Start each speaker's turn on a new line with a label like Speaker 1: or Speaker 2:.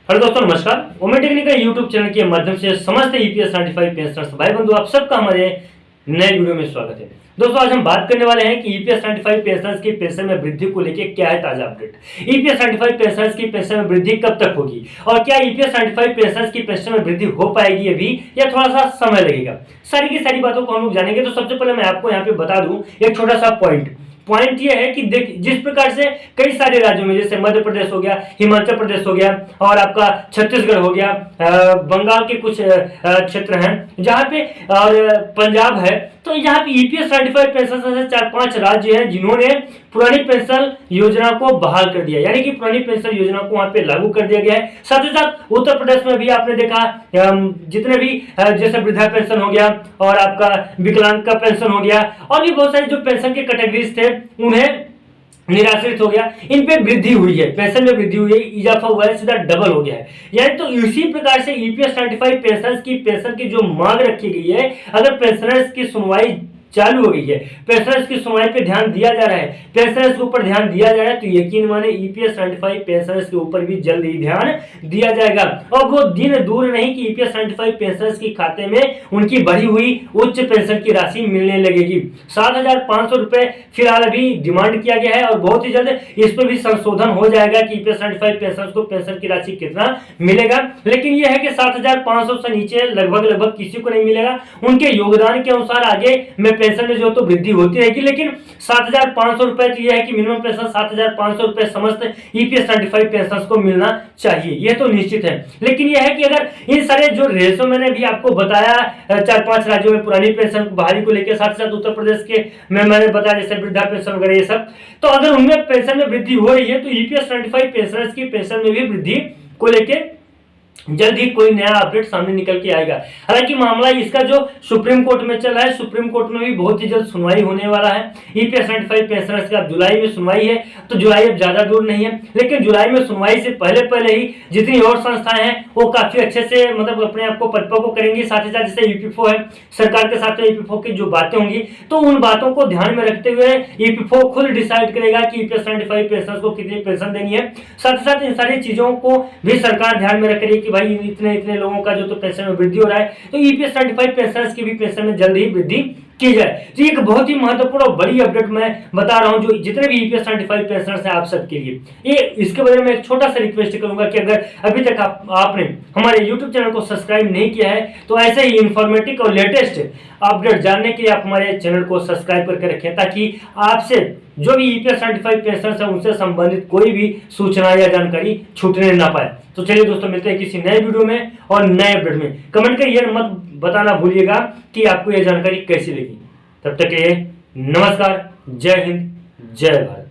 Speaker 1: Hello दोस्तों, नमस्कार। ओमे टेक्निकल यूट्यूब चैनल के माध्यम से समस्त ईपीएस सर्टिफाइड पेंशनर्स भाई बंधु आप सबका हमारे नए वीडियो में स्वागत है। दोस्तों, आज हम बात करने वाले हैं कि ईपीएस सर्टिफाइड पेंशनर्स की पेंशन में वृद्धि को लेकर क्या है ताजा अपडेट। ईपीएस सर्टिफाइड पेंशनर्स की पेंशन में वृद्धि कब तक होगी और क्या ईपीएस सर्टिफाइड पेंशनर्स की पेंशन में वृद्धि हो पाएगी अभी या थोड़ा सा समय लगेगा, सारी की सारी बातों को हम लोग जानेंगे। तो सबसे पहले मैं आपको यहाँ पे बता दूं एक छोटा सा पॉइंट ये है कि देख, जिस प्रकार से कई सारे राज्यों में जैसे मध्य प्रदेश हो गया, हिमाचल प्रदेश हो गया और आपका छत्तीसगढ़ हो गया, बंगाल के कुछ क्षेत्र हैं जहां पे, और पंजाब है, तो यहाँ पे ईपीएस सर्टिफाइड पेंशन से 4-5 राज्य हैं जिन्होंने पुरानी पेंशन योजना को बहाल कर दिया, यानी कि पुरानी पेंशन योजना को वहां पे लागू कर दिया गया है। साथ ही साथ उत्तर प्रदेश में भी आपने देखा जितने भी जैसे वृद्धा पेंशन हो गया और आपका विकलांग का पेंशन हो गया और भी बहुत सारी जो पेंशन के कैटेगरीज थे उन्हें निराश्रित हो गया, इन पे वृद्धि हुई है, पेंशन में वृद्धि हुई है, इजाफा हुआ है, सीधा डबल हो गया है। यानी तो इसी प्रकार से ईपीएस सर्टिफाइड पेंशन की जो मांग रखी गई है, अगर पेंशनर्स की सुनवाई चालू हो गई है, पेंशनर्स की सुनवाई पे ध्यान दिया जा रहा है, पेंशनर्स के ऊपर ध्यान दिया जा रहा है, तो यकीन माने ईपीएस सर्टिफाइड पेंशनर्स के ऊपर भी जल्द ही ध्यान दिया जाएगा। और वो दिन दूर नहीं कि ईपीएस सर्टिफाइड पेंशनर्स के खाते में उनकी बढ़ी हुई उच्च पेंशन की राशि मिलने लगेगी। 7,500 रुपए फिलहाल अभी डिमांड किया गया है और बहुत ही जल्द इस पर भी संशोधन हो जाएगा कि ईपीएस सर्टिफाइड पेंशनर्स को पेंशन की राशि कितना मिलेगा। लेकिन यह है कि 7,500 से नीचे लगभग किसी को नहीं मिलेगा। उनके योगदान के अनुसार आगे में पेंशन में जो तो वृद्धि होती रहेगी, लेकिन 7,500 रुपए तो यह है कि मिनिमम पेंशन 7,500 रुपए समस्त ईपीएस सर्टिफाइड पेंशनर्स को मिलना चाहिए, यह तो निश्चित है। लेकिन यह है कि अगर इन सारे जो रेशो मैंने भी आपको बताया 4-5 राज्यों में पुरानी पेंशन बहाली को लेकर, साथ साथ उत्तर प्रदेश के में मैंने बताया जैसे वृद्धा पेंशन वगैरह ये सब, तो अगर उनमें पेंशन में वृद्धि हो रही है तो ईपीएस सर्टिफाइड पेंशनर्स की पेंशन में भी वृद्धि को लेकर जल्द ही कोई नया अपडेट सामने निकल के आएगा। हालांकि मामला इसका जो सुप्रीम कोर्ट में चल रहा है, सुप्रीम कोर्ट में भी बहुत ही जल्द सुनवाई होने वाला है। ईपीएस सर्टिफाइड पेंशनर्स का जुलाई में सुनवाई है, तो जुलाई अब ज्यादा दूर नहीं है, लेकिन जुलाई में सुनवाई से पहले ही जितनी और संस्थाएं हैं वो काफी अच्छे से मतलब अपने आप को परिपक्व करेंगी। साथ ही साथ जैसे ईपीएफओ है, सरकार के साथ ईपीएफओ की जो बातें होंगी तो उन बातों को ध्यान में रखते हुए ईपीएफओ खुद डिसाइड करेगा कि ईपीएस सर्टिफाइड पेंशनर्स को कितनी पेंशन देनी है। साथ ही साथ इन सारी चीजों को भी सरकार ध्यान में रख रही है कि भाई इतने लोगों का जो तो पेंशन में वृद्धि हो रहा है, तो ईपीएस सर्टिफाइड पेंशनर्स की भी पेंशन में जल्द ही वृद्धि की जाए। तो एक बहुत ही महत्वपूर्ण और बड़ी अपडेट मैं बता रहा हूं जो जितने भी ईपीएस सर्टिफाइड पेंशनर्स हैं आप सबके लिए। ये इसके बारे में एक छोटा सा रिक्वेस्ट करूंगा कि अगर अभी तक आपने हमारे यूट्यूब चैनल को सब्सक्राइब नहीं किया है तो ऐसे ही इंफॉर्मेटिव और लेटेस्ट अपडेट जानने के लिए आप हमारे चैनल को सब्सक्राइब करके रखें, ताकि आपसे जो भी ईपीएस सर्टिफाइड पेंशनर्स है उनसे संबंधित कोई भी सूचना या जानकारी छूटने ना पाए। तो चलिए दोस्तों, मिलते हैं किसी नए वीडियो में और नए अपडेट में। कमेंट करिए, मत बताना भूलिएगा कि आपको यह जानकारी कैसी लगी। तब तक के लिए नमस्कार, जय हिंद, जय भारत।